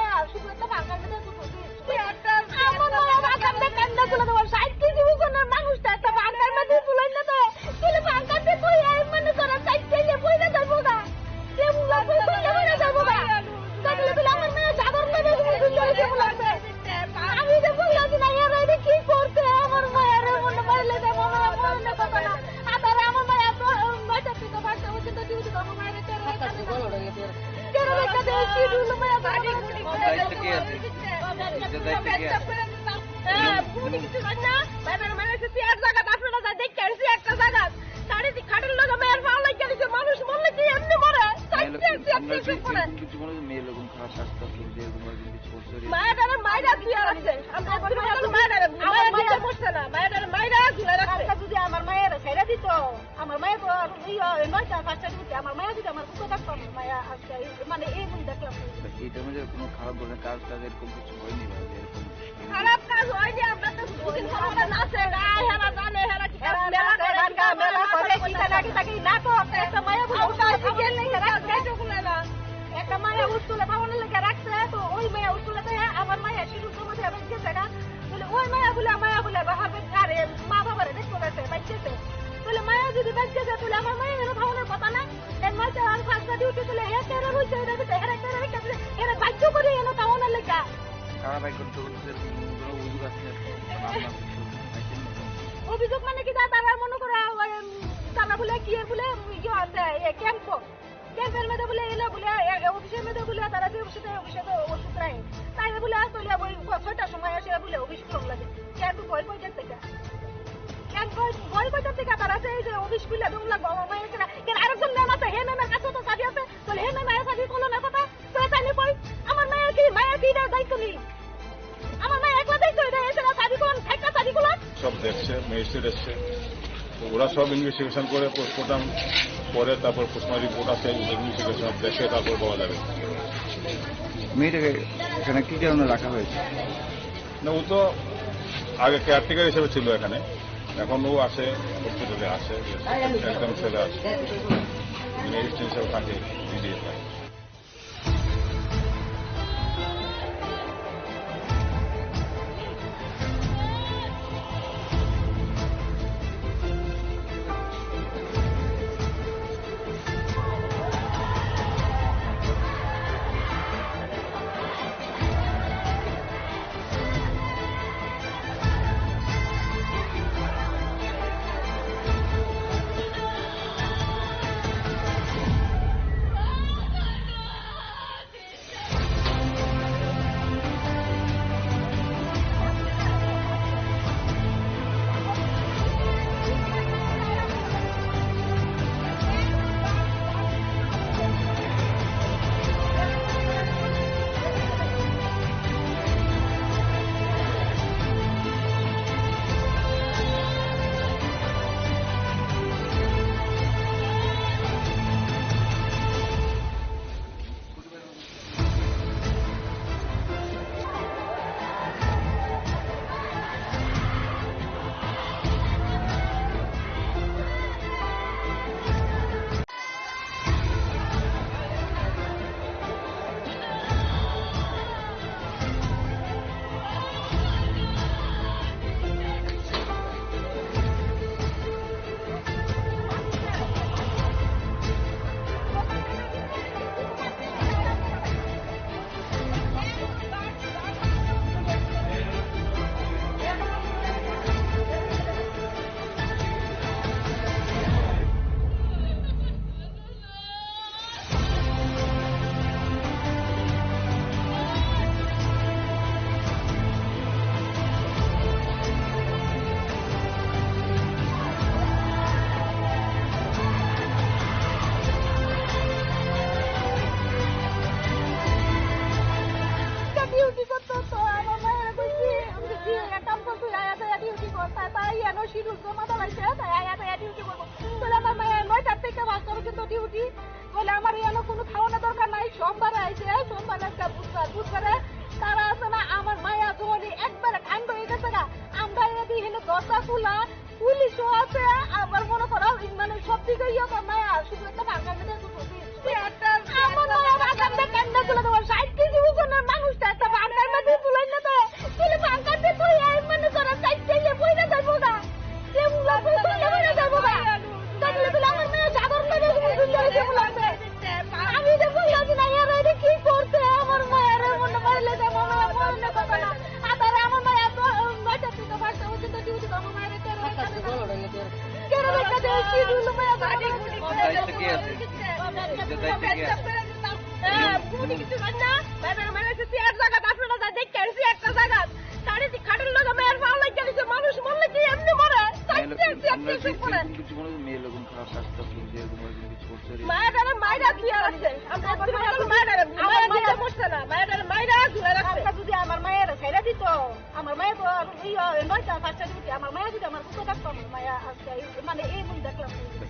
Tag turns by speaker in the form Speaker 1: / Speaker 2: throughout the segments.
Speaker 1: মায়া শুধু একটা ভাঙা মেয়ে দুটো আমার মায়া ভাঙা মেয়ে কান্না তুলে দেওয়ার 60 কেজি ওজনের মানুষটা একটা ভাঙা মেয়ে তুলে না তো তুলে ভাঙা দিয়ে কই এই মনে করা 4 কেজি পয়সা দেবো না কে মুলা কই তুলে দেবো না তাহলে তুলে আমার মেয়ে সাধারণ মেয়ে তুলে দেবো লাগবে আমি যে বললাম না এর আইডি কি করতে আমার মায়ের মনে মারলে দেবো না মনে কথা না আবার আমার মায়া তো মাথা থেকে বাসা উঠে তো ডিউটি করব মায়ের তেল লাগে কেন রেখে দেই কি রুল মায়া বাড়ি গুলি করে
Speaker 2: দায়িত্ব কে আছে দায়িত্ব কে আছে
Speaker 1: পুরি কিছু না বাইরে মানে সে আর জায়গা আপনারা যা দেখতে আসি একটা জায়গা সাড়ে দি খাটের লগা মেয়ের ভালো লাগে কিছু মানুষ মরলে কি এমনি মরে
Speaker 2: কিছু কোনো মেয়ে লোক খারাপ স্বাস্থ্য কিন্তু কিছু করছে
Speaker 1: মায়েরা তুই আর আছে আমরা মায়েরা বসছে না মায়েরা ঝুলে রাখছে যদি আমার মায়ের ছেড়ে দিত আমার মায়ের তো নয়টা পাঁচটা দিতে আমার মায়ের যদি আমার কুকুর থাকতো মায়া আজকে মানে এই বই দেখলাম
Speaker 2: এটার মধ্যে কোনো খারাপ ধরনের কাজ এরকম কিছু হয়নি এরকম
Speaker 1: খারাপ কাজ হয়নি আমরা তো দুদিন পরে নাচে হেরা জানে হেরা কি মেলা করে কি লাগে থাকি না তো একটা মায়া বুঝে একটা মায়া উঠলে ভাবনের লেগে রাখছে তো ওই মায়া উঠলে তো আমার মায়া শিশুর মধ্যে আবার গেছে না বলে ওই মায়া বলে হবে আরে মা বাবারে দেখতে গেছে বাইকেছে বলে মায়া যদি বাইকেছে তাহলে আমার মায়া এর ভাবনের কথা না এর মাঝে আর ফাঁসটা ডিউটি তুলে হে তেরা রইছে এটা তো হেরা রেখে এরা বাধ্য করে এনে তাওনের লেগে
Speaker 2: কারা ভাই করতে কোনো অভিযোগ আছে
Speaker 1: অভিযোগ মানে কি তারা মনে করে তারা বলে কি বলে ইয়ে আছে ক্যাম্পের মধ্যে বলে এলো বলে অফিসের মধ্যে বলে তারা যে অফিসে তো ওষুধ রায় তাই বলে আসলে ওই 6টার সময় আসে বলে অফিস কম লাগে ক্যাম্প ভয় কইটার থেকে তারা সেই যে অফিস খুলে দুমলা বাবা মায়ের কেন আরেকজন নাম আছে হে নামের কাছে তো চাবি আছে বলে হে নামের চাবি কোনো না কথা তো তাই নি কই আমার মায়ের কি দায়িত্ব নেই আমার মায়ের একলা দায়িত্ব এটা এসে না চাবি কোন একটা চাবি কোন
Speaker 3: সব দেখছে ম্যাজিস্ট্রেট এসছে তো ওরা সব ইনভেস্টিগেশন করে পোস্টমর্টম পরে তারপর পোস্টমর্টম রিপোর্ট আসে ইনভেস্টিগেশন দেখে তারপর পাওয়া যাবে
Speaker 2: মেয়েটাকে এখানে কি কারণে রাখা হয়েছে
Speaker 3: না ও তো আগে কেয়ারটেকার হিসেবে ছিল এখানে এখন ও আসে হসপিটালে আসে একদম ছেলে আসে ম্যাজিস্ট্রেট হিসেবে থাকে দিয়ে থাকে
Speaker 1: পুলিশ আছে আবার মনে করো মানে সব দিকে মায়া শুধু একটা ভাঙা মেয়ে আমার মায়া ভাঙা মেয়ে কান্না তুলে দেওয়ার 60 কেজি ওজনের মানুষ নয়টা পাঁচটা ডিউটি আমার মায়া যদি আমার কুতো থাকতো আমার মায়া আজকে মানে এই মন দেখলাম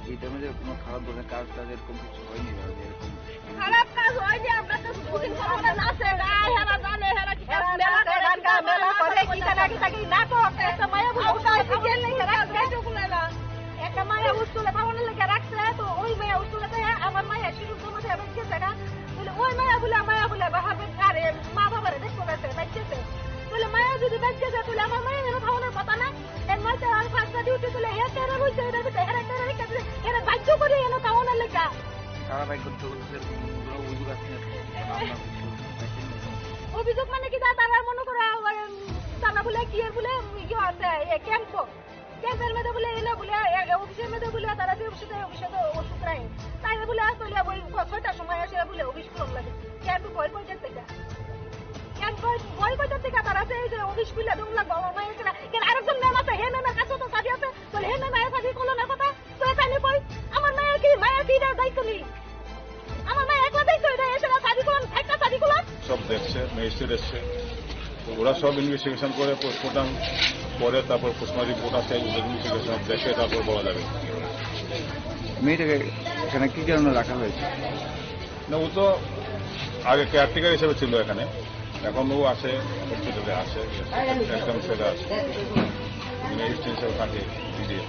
Speaker 2: এইটার মধ্যে কোনো খারাপ ধরনের কাজ টাজ এরকম কিছু হয়নি বা এরকম
Speaker 1: খারাপ কাজ হয়নি আমরা তো দুদিন পরে নাচে গায় হেরা জানে হেরা কি মেলা করে গান মেলা করে কি লাগে থাকি নাটক একটা মায়া বলে ওটা জেল নেই রাখছে বলেলা একটা মায়া উস্তুলে ভাবনে লেগে রাখছে তো ওই মায়া উস্তুলে আমার মায়া শুরু জমাতে হবে কি জায়গা বলে ওই মায়া বলে বাহাবে আরে মা বাবারে দেখতে গেছে বাইতেছে বলে মায়া যদি বাইতেছে তাহলে আমার মায়া এর ভাবনার কথা না এর মাঝে আর ফাঁসটা ডিউটি তুলে হে তেরা রইছে এর ভিতরে হেরা তেরা রেখে এর বাইচ্য করে এনে ভাবনার লেগা
Speaker 2: খারাপ এক করতে কোনো অভিযোগ আছে
Speaker 1: অভিযোগ মানে কি তারা মনে করে তারা বলে কি বলে ইয়ে আছে ক্যাম্পের মধ্যে বলে এলো বলে অফিসের মধ্যে বলে তারা যে অফিসে ওষুধ রায় তাই বলে আসলে ওই 6টার সময় আসে বলে অফিস করতে লাগে ক্যাম্প ভয় করতে থেকে ক্যাম্প ভয় করতে থেকে তারা যে অফিস খুলে দম লাগবে আমার মায়ের কেন আরেকজন ম্যাম আছে হে ম্যামের কাছে তো সাজি আছে বলে হে ম্যাম সাজি করলো না কথা তো এটা নিয়ে কই আমার মায়ের কি দায়িত্ব নেই আমার মায়ের একলা দায়িত্ব এটা এসে সাজি করলাম একটা সাজি করলাম
Speaker 3: সব দেখছে ম্যাজিস্ট্রেট এসছে ওরা সব ইনভেস্টিগেশন করে পোস্টমর্টম পরে তারপর পোস্টমর্টম রিপোর্ট আসে ইনভেস্টিগেশন দেখে তারপর বলা যাবে
Speaker 2: মেয়েটাকে এখানে কি কারণে রাখা হয়েছে
Speaker 3: না ও তো আগে কেয়ারটেকার হিসেবে ছিল এখানে এখন ও আসে হসপিটালে আসে একদম ছেলে আসে এসিস্ট্যান্ট হিসেবে থাকে বিডিএ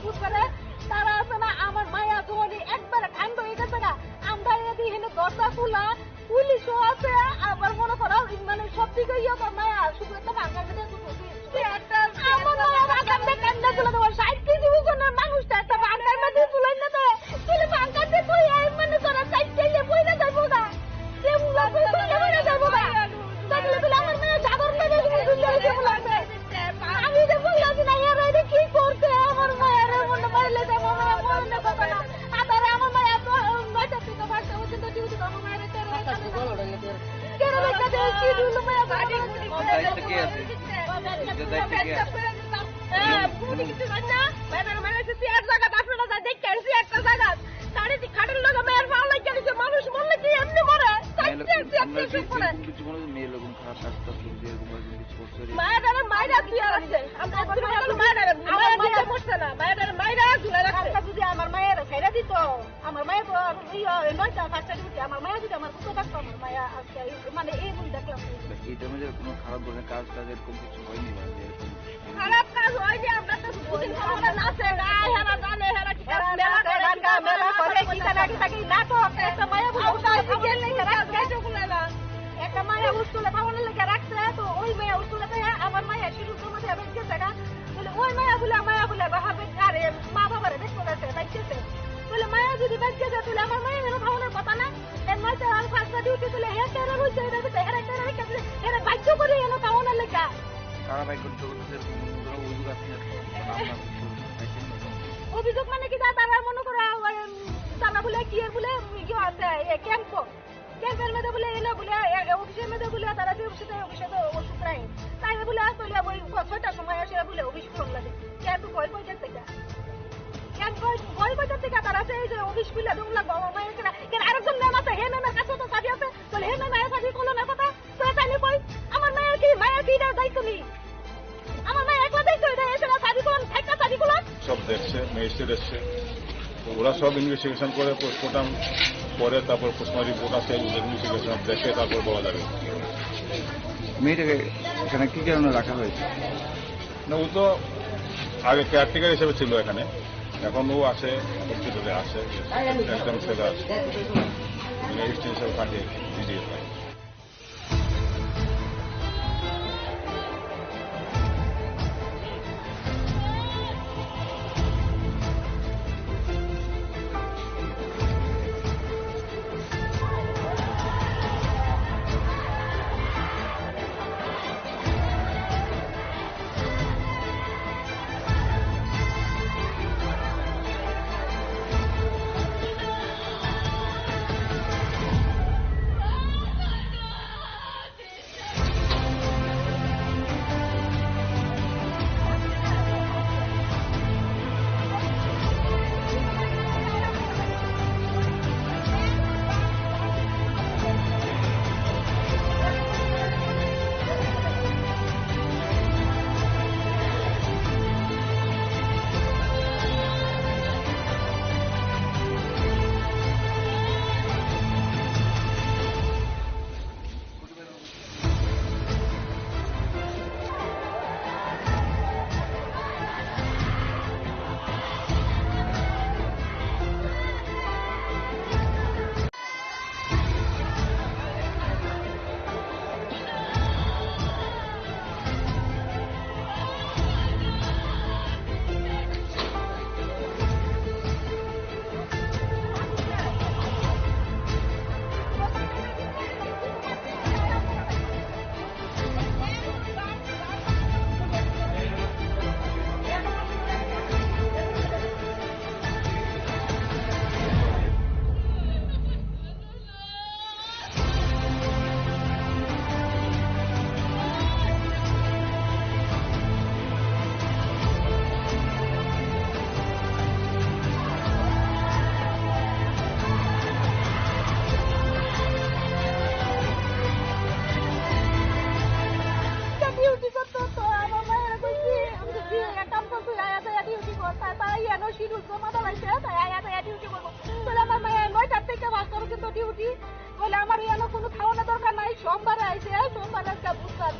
Speaker 1: বুধবারে তারা আছে না আমার মায়া ধোনি একবারে ঠান্ডা হয়ে গেছে না আমরা এদি হেনে দরজা খোলা পুলিশও আছে আবার মনে করো মানে সব দিকে ইয়ে কর মায়া শুধু একটা ভাঙার মধ্যে আমার মায়া ভাঙার কান্না তুলে দেওয়ার 60 কেজি ওজনের মানুষটা একটা ভাঙার মধ্যে তুলে না তো তুলে ভাঙাতে তুই এই মানে করা 60 কেজি বইনা যাবো না সে মুলা তুলে বইনা যাবো না তাহলে তুই আমার মায়া সাধারণ লাগে তুই যাবো লাগবে আমি তো বললাম না এর আইডি কি করতে আমার মায়ের মনে মারলে যাবো না মনে কথা না আদারে আমার মায়া তো নয়টা থেকে বাড়তে হচ্ছে তো ডিউটি আমার মায়ের তেরো কেন লাগা দেই কি দুলো মায়া বাড়ি
Speaker 2: দায়িত্ব কে আছে দায়িত্ব কে আছে
Speaker 1: পুরো কিছু না মায়ের মায়ের সাথে এক জায়গা আপনারা যা দেখ কেন একটা জায়গা তারে দি খাটের লাগা মায়ের ভালো লাগে যে মানুষ মরলে কি এমনি মরে
Speaker 2: মেয়ে লোক খারাপ রাস্তা
Speaker 1: মায়েরা দিয়ে আছে আমরা মায়েরা করছে না মায়েরা ঝুলে রাখছে যদি আমার মায়ের ছেড়ে দিত আমার মায়ের নয়টা পাঁচটা দিতে আমার মায়ের যদি আমার কুতো থাকতো আমার মায়ের মায়া আজকে মানে এই ভুল দেখলাম।
Speaker 2: এটার মধ্যে কোনো খারাপ ধরনের কাজ টাজ এরকম কিছু হয়নি বা যে এরকম
Speaker 1: খারাপ কাজ হয়নি, আমরা তো বুঝি না, নাচে গায়, হেরা জানে, হেরা কি কাজ মেলা করে, মেলা করে, কি থাকি নাটক, একটা মায়া বুঝে খাওয়ানোর লেগে রাখছে, একটা মায়া উস্তুলে খাওয়ানোর লেগে রাখছে, তো ওই মায়া উস্তুলে আমার মায়া শিশুর মধ্যে বেঁচে থাকা বলে ওই মায়া বলে বাহাবে আরে মা বাবারে দেখতে গেছে দেখতেছে বলে মায়া যদি বেঁচে যায় তাহলে আমার মায়া এর খাওয়ানোর কথা না। এর মাঝে আর ফার্স্ট ডিউটি তুলে হে তেরা রইছে এর বাধ্য করে এলো খাওয়ানোর লেগে।
Speaker 2: কারা ভাই করতে করতে কোনো অভিযোগ আছে
Speaker 1: অভিযোগ মানে কি তারা মনে করে তারা বলে কি বলে কি আছে ক্যাম্পের মধ্যে বলে এলো বলে অফিসের মধ্যে বলে তারা যে অফিসে তো ওষুধ নাই তাই বলে আসলে ওই 6টার সময় আসে বলে অফিস খুলে লাগে ক্যাম্প ভয় পয়সা থেকে তারা এই যে অফিস খুলে ঢুকলা বাবা মায়ের আরেকজন ম্যাম আছে হে ম্যামের কাছে তো চাবি আছে বলে হে ম্যাম চাবি করলো না কথা তো তাইলে কই আমার মায়ের কি দায়িত্ব নেই, আমার মায়ের একলা দায়িত্ব এটা এসে না চাবি করলাম একটা চাবি করলাম
Speaker 3: সব দেখছে, ম্যাজিস্ট্রেট এসছে, তো ওরা সব ইনভেস্টিগেশন করে পোস্টমর্টম পরে তারপর পোস্টমর্টম রিপোর্ট আসে, ইনভেস্টিগেশন দেখে তারপর বলা যাবে।
Speaker 2: মেয়েটাকে এখানে কি কারণে রাখা হয়েছে?
Speaker 3: না ও তো আগে কেয়ারটেকার হিসেবে ছিল এখানে, এখন ও আসে হসপিটালে আসে, একদম সেটা আছে ম্যাজিস্ট্রেট হিসেবে থাকে দিয়ে থাকে।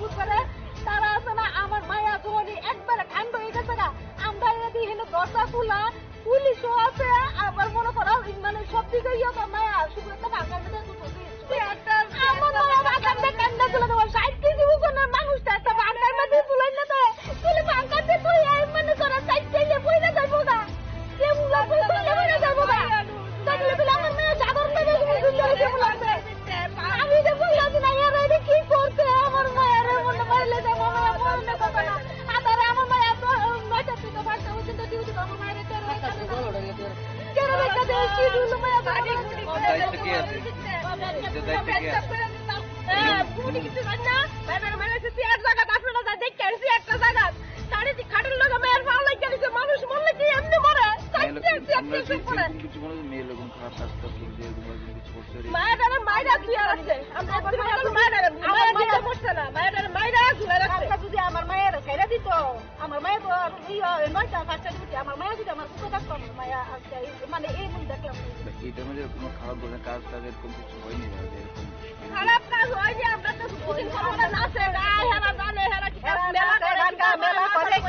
Speaker 1: বুধবারে তারা আছে না আমার মায়া ধোনি একবারে ঠান্ড হয়ে গেছে না, আমরা এদিকে দরজা খোলা পুলিশও আছে, আবার মনে করো মানে সব দিকে মায়া শুধু একটা ভাঙার আমার মায়া ভাঙার কান্দা তুলে দেবো 60 কেজি ওজনের মানুষটা একটা ভাঙার মধ্যে তুলে না দেয় তুলে ভাঙাতে তুই মানে করা চাইতে বইলে যাবো না কেমন বইলে যাবো না তাহলে বলে আমার মেয়ে সাধারণ আমি যে বললাম না এরা এটা কি করছে আমার মায়ের মনে মারলে যে মনে কথা না আদারে আমার মায়া তো 9টা থেকে 5টা পর্যন্ত ডিউটি আমার মায়ের কেন একটা দেশ শিডিউল মায়া বাড়ি
Speaker 2: দায়িত্ব কি আছে? দায়িত্ব কি আছে?
Speaker 1: পুরি কিছু না ম্যাডাম মানে সে এক জায়গা আপনারা যা দেখতে আসি একটা জায়গা সাড়ে খাটের লোক মেয়ের ভালো লাগে গেছে মানুষ মরলে কি এমনি মরে
Speaker 2: কিছু কোনো মেয়ে লোক খারাপ কাজ করছে কিছু করছে
Speaker 1: মায়ের মায়েরা তুই আর আছে আমরা মায়ের করছে না মায়ের মায়েরা ঝুলে রাখছে যদি আমার মায়ের ছেড়ে দিত আমার মায়ের তো 9টা 5টা দিতে আমার মায়ের যদি আমার কুকুর থাকতো আমার মায়া আজকে মানে এই ভুল দেখলাম
Speaker 2: এটার মধ্যে কোনো খারাপ ধরনের কাজ টাজ এরকম কিছু হয়নি বা যে এরকম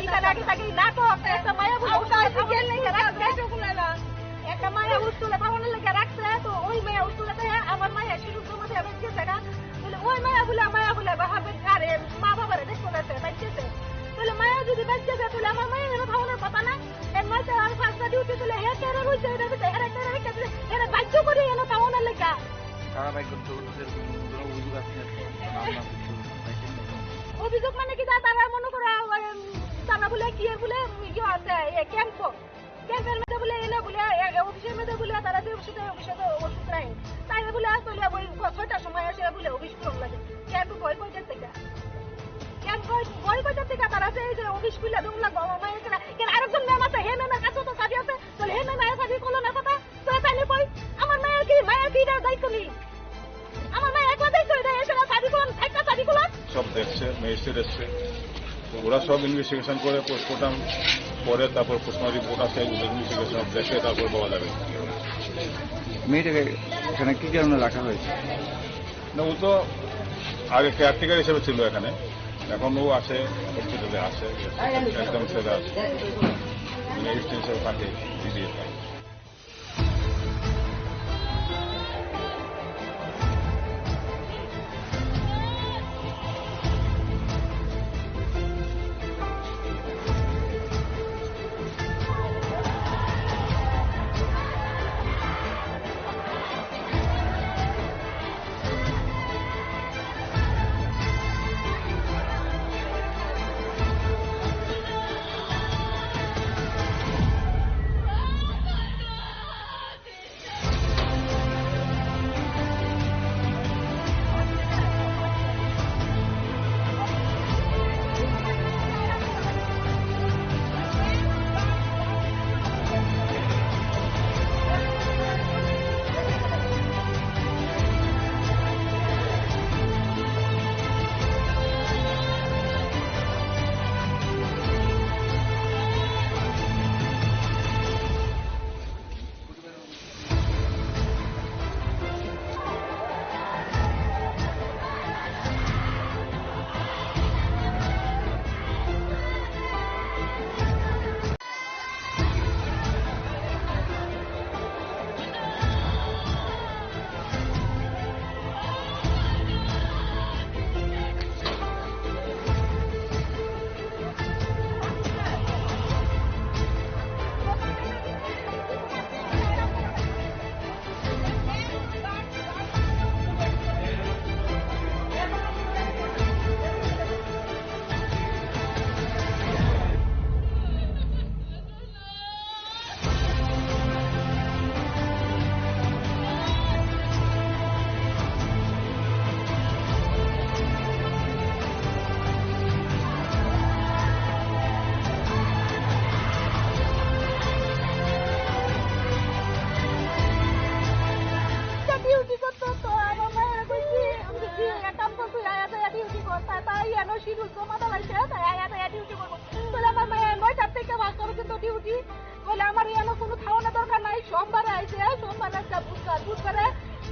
Speaker 1: কিতা নাকি থাকি নাটক একটা মায়া বুঝে ওটা গেল নাই একটা মায়া উস্তুলে থামানোর লেগে রাখছে তো ওই মায়া উস্তুলে আমার মায়া শুরু জমা দিয়ে গেছে না বলে ওই মায়া বলে বাহাবে ঘরে মা বাবারে দেখতে গেছে বাচ্চাছে বলে মায়া যদি বাচ্চাছে তাহলে আমার মায়া এর থামানোর কথা না এর মাঝে আর ফাঁসটা ডিউটি তুলে হে তেরে রইছে এটা বিতে এরা তেরে রেখে এরা বাধ্য করে এনে থামানোর লেগে
Speaker 2: কারা বাইক করতে কোনো অভিযোগ আছে
Speaker 1: অভিযোগ মানে কি তারা মনে করে তারা বলে কি বলে কি আছে ক্যাম্পের মধ্যে বলে এলো বলে অফিসের মধ্যে বলে তারা যে অফিসে ওষুধ রাখে তাই বলে আসলে ওই 6টার সময় আসে বলে অফিস করুন লাগে ক্যাম্প ভয় কইটার থেকে তারা যে অফিস খুলে দম লাগবো আমার মায়ের কেন আরেকজন ম্যাম আছে হে ম্যামের কাছে তো চাবি আছে তাহলে হে ম্যাম চাবি করলো না কথা তো তাই কই আমার মায়ের কি দায়িত্ব নেই আমার মায়ের একলা দায়িত্ব এটা এসে চাবি করুন একটা চাবি করুন
Speaker 3: সব দেখছে ম্যাজিস্ট্রেট এসছে ওরা সব ইনভেস্টিগেশন করে পোস্টমর্টম পরে তারপর পোস্টমর্টম রিপোর্ট আসে ইনভেস্টিগেশন দেখে তারপর পাওয়া যাবে
Speaker 2: মেয়েটাকে এখানে কি কারণে রাখা হয়েছে
Speaker 3: না ও তো আগে কেয়ারটেকার হিসেবে ছিল এখানে এখন ও আসে হসপিটালে আসে একদম ছেলে আসে এক্সটেন্স হিসেবে থাকে দিয়ে থাকে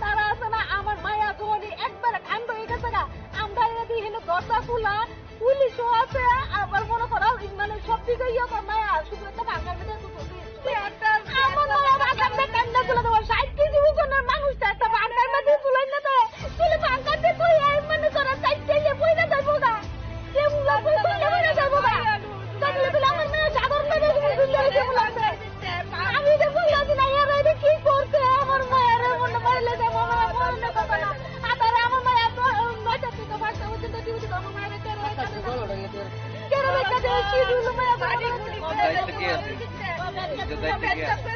Speaker 1: তারা আছে না আমার মায়া ধোনি একবারে ঠান্ডা হয়ে গেছে না আমরা এদি হেন দরজা খোলা পুলিশও আছে আবার মনে করো মানে সব দিকে মায়া শুধু একটা ভাঙার মধ্যে আমার মায়া ভাঙার মধ্যে কান্না তুলে দেবো 60 কেজি ওজনের মানুষটা একটা ভাঙার মধ্যে তুলে না তো তুলে ভাঙার দিয়ে তুই মানে করা চাইতে বইটা যাবো গা কেমন বইটা যাবো গা তাহলে বলে আমার মায়া সাধারণ ভাবে আমি তো বললাম না এরা কি করছে আমার মায়ের মনে মারলে যাবো আমার মনে কথা না আবার আমার মায়া তো নয়টা থেকে বাড়তে হচ্ছে তো ডিউটি আমার মায়ের কেন লেখা দেয় শিডিউল মায়া বাড়ি
Speaker 2: দায়িত্ব কি আছে দায়িত্ব কি আছে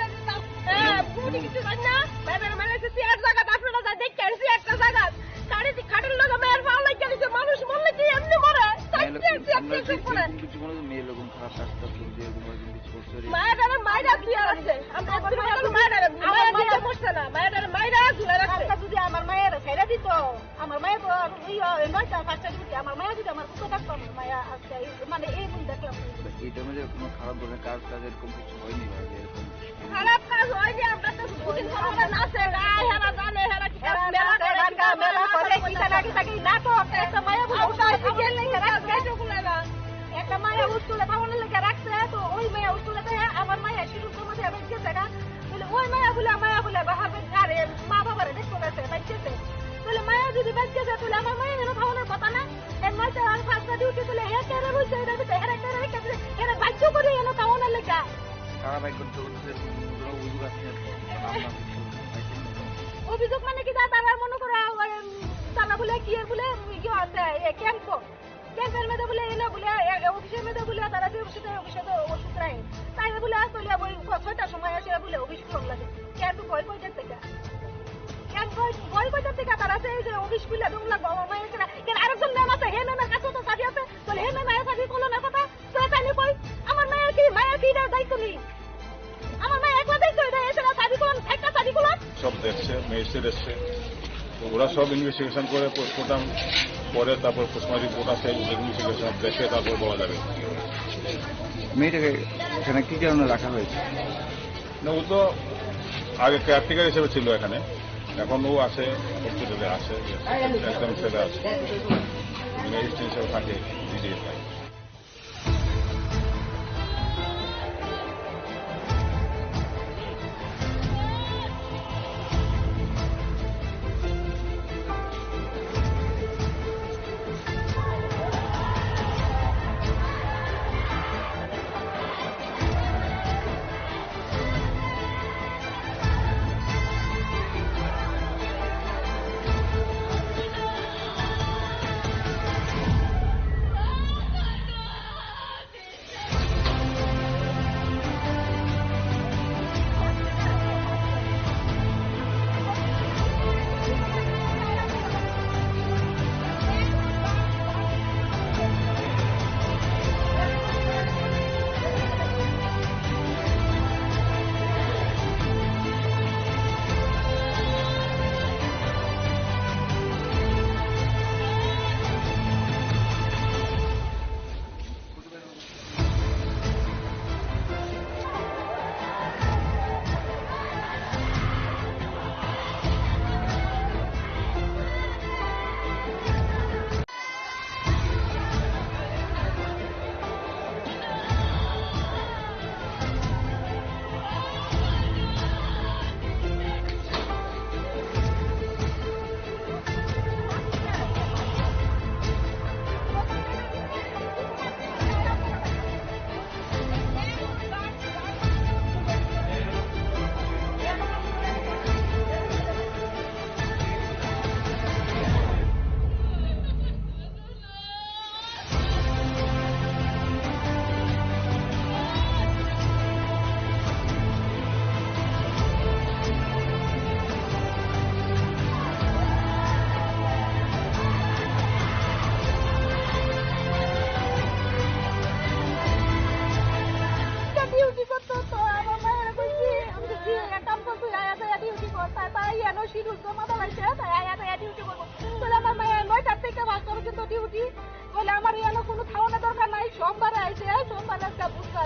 Speaker 1: বুড়ি কিছু না বাবার মানে সে আর জায়গা আপনারা যা দেখতে আসি একটা জায়গা খাটের লোক মায়ের পাও লাগে গেছে মানুষ মরলে কি এমনি মরে
Speaker 2: কিছু কোনো মেয়ে লোক খারাপ রাস্তা দিয়ে কিছু করছে
Speaker 1: মায়েরা কি আছে আমরা মায়েরা করছে না মায়েরা ঝুলে রাখছে যদি আমার মায়ের ছেড়ে দিত আমার মায়ের তো নয়টা 5টা দিতে আমার মায়ের যদি আমার কুকুর থাকতো আমার মায়া আজকে মানে এই বই দেখলাম
Speaker 2: এইটার মধ্যে কোনো খারাপ ধরনের কাজ এরকম কিছু হয়নি ভাই এরকম
Speaker 1: খারাপ কাজ হয়নি আমরা তো দুদিন ধরে নাচে গায় হেরা জানে হেরা কি মেলা করে কিতা নাকি থাকি নাটক একটা মায়া বুঝে ওটা গেল নাই একটা মায়া উস্তুলে থামানোর লেগে রাখছে, তো ওই মেয়ে উস্তুলে আমার মায়া শিরুর মধ্যে বেঁচেছে না, বলে ওই মায়া বলে বাহাবে আরে মা বাবারে দেখতে গেছে বেঁচেছে, বলে মায়া যদি বেঁচেছে তাহলে আমার মায়া যেন থামানোর কথা না, এর মাঝে আর ফাঁসটা ডিউটি তুলে হে কেড়ে রয়েছে, এর ভিতরে হেরা রেখেছে, এরা বাধ্য করে এনে থামানোর লেগে।
Speaker 2: কারাবাই করতে করতে অভিযোগ আছে
Speaker 1: অভিযোগ মানে কি তারা মনে করে তারা বলে কি বলে কি আছে ক্যাম্পের মেয়েদের বলে এনে বলে অফিসের মেয়েদের বলে তারা যে অফিসে ওষুধ রাখে তাই বলে আসলে ওই 6টার সময় আসে বলে অফিস খুলে লাগে ক্যাম্প ভয় কইতে থেকে তারা সেই যে অফিস খুলে দম লাগবে আমার মায়ের কেন আরেকজন ম্যাম আছে হে ম্যামের কাছে তো চাবি আছে বলে হে ম্যাম চাবি করলো না কথা তো তাই কই আমার মায়ের কি দায়িত্ব নেই, আমার মায়ের একলা দায়িত্ব এটা এসে না চাবি করুন একটা চাবি করুন
Speaker 3: সব দেখছে, ম্যাজিস্ট্রেট এসছে, তো ওরা সব ইনভেস্টিগেশন করে পোস্টমর্টম পরে তারপর পোস্টমর্টম রিপোর্ট আছে, ইনভেস্টিগেশন দেখে তারপর বলা যাবে।
Speaker 2: মেয়েটাকে এখানে কি কারণে রাখা হয়েছে?
Speaker 3: না ও তো আগে কেয়ারটেকার হিসেবে ছিল এখানে, এখন ও আছে হসপিটালে আছে, একদম ছেলে আছে, ম্যাজিস্ট্রেট হিসেবে থাকে জিডিএ থাকে।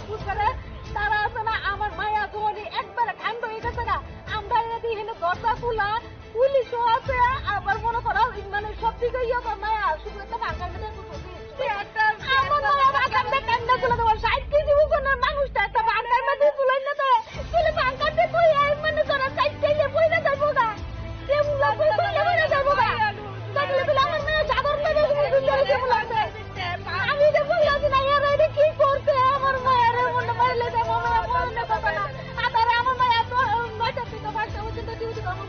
Speaker 1: বুঝবারে তারা আছে না আমার মায়া ধোনি একবারে ঠান্ডা হয়ে গেছে না, আমরা এখানে দরজা খোলা পুলিশও আছে, আবার মনে করো মানে সব দিকে ইয়ে মায়া শুধু একটা ভাঙা মানুষটা একটা ভাঙার মধ্যে তুলে নেবে তুলে ভাঙাতে তুই মানে তোরা চাইতে বইলে যাবো গা যাবো গা আমার মেয়ে সাধারণ আমি যে বললাম না এরা কি করছে আমার মায়ের মনে মারলে দেবো আদারে আমার মায়ের এত 9টা থেকে 5টা পর্যন্ত ডিউটি আমার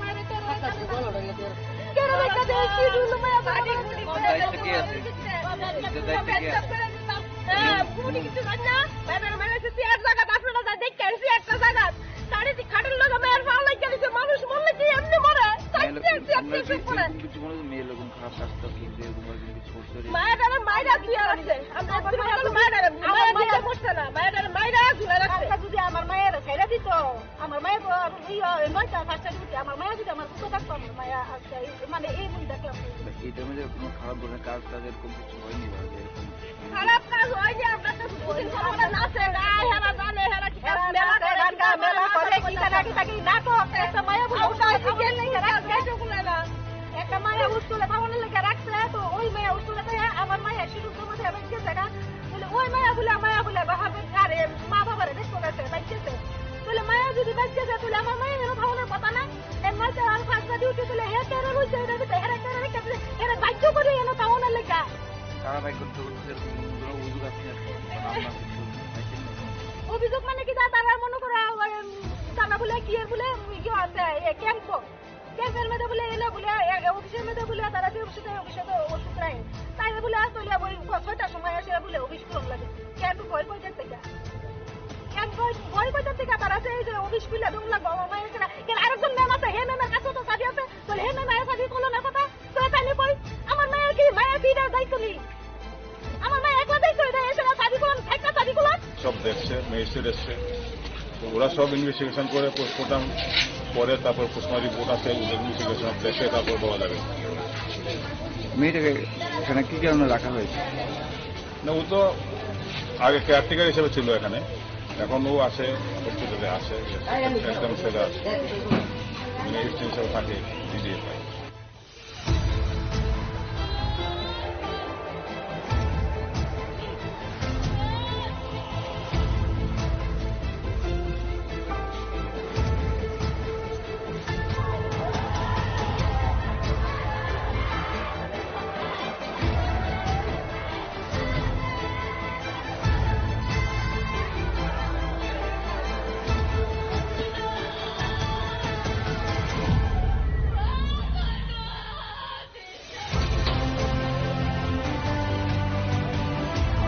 Speaker 1: মায়ের মানুষ মরলে কি এমনি মরে যদি আমার মায়ের ছেড়ে দিত আমার মায়ের 9টা 5টা ডিউটি আমার মায়ের যদি আমার দুটো থাকতো আমার মায়া মানে এই বই দেখলাম
Speaker 2: এটার মধ্যে কোনো খারাপ ধরনের কাজ টাজ এরকম কিছু হয়নি?
Speaker 1: খারাপ কাজ হয় যে আপনার তো নাচে গায় হেরা জানে হেরা কি মেলা করে কি থাকি নাটক একটা মায়া একটা মায়া উস্তুলে থামানোর লেগে রাখছে, তো ওই মেয়ে উস্তুলে আমার মায়ের শিশুর মধ্যে বাইকেছে না বলে ওই মায়া বলে আরে মা বাবারে দেখতে গেছে বাইকেছে বলে মায়া যদি বাইকেছে তাহলে আমার মায়ের এরকম খাওয়ানোর কথা না এর মাঝে আর পাঁচটা ডিউটি তুলে হে তেরো রয়েছে এরা বাধ্য করে এনে খাওয়ানোর লেখা
Speaker 2: তারা ভাই করতে করতে কোনো অভিযোগ আপনি
Speaker 1: অভিযোগ মানে কি তারা মনে করে তারা বলে কি এর বলে কি আছে ক্যাম্পের মধ্যে বলে এলো বলে অফিসের মধ্যে বলে তারা যে অফিসে তো ওষুধ রায় তাই বলে আসলে ওই 6টার সময় আসে বলে অফিস করুন লাগে ক্যাম্প ভয় কইতে থেকে ক্যাম্প ভয় কইতে থেকে তারা এই যে অফিস খুলে দম লাগবে আমার মায়ের কেন আরেকজন ম্যাম আছে হে ম্যামের কাছে তো চাবি আছে বলে হে ম্যাম আয় চাবি করলো না কথা তো তাই কই আমার মায়ের বিটার দায়িত্ব নেই আমার মায়ের একলা দায়িত্ব এটা এসে না চাবি করলাম একটা চাবি করলাম
Speaker 3: সব দেখছে ম্যাজিস্ট্রেট এসছে তো ওরা সব ইনভেস্টিগেশন করে পোস্টমর্টম পরে তারপর পোস্টমর্টম রিপোর্ট আছে ওদের ইনভেস্টিগেশন দেখে তারপর বলা যাবে।
Speaker 2: মেয়েটাকে এখানে কি কারণে রাখা হয়েছে?
Speaker 3: না ও তো আগে কেয়ারটেকার হিসেবে ছিল এখানে, এখন ও আসে হসপিটালে আসে একদম ছেলে আসে হিসেবে থাকে দিদি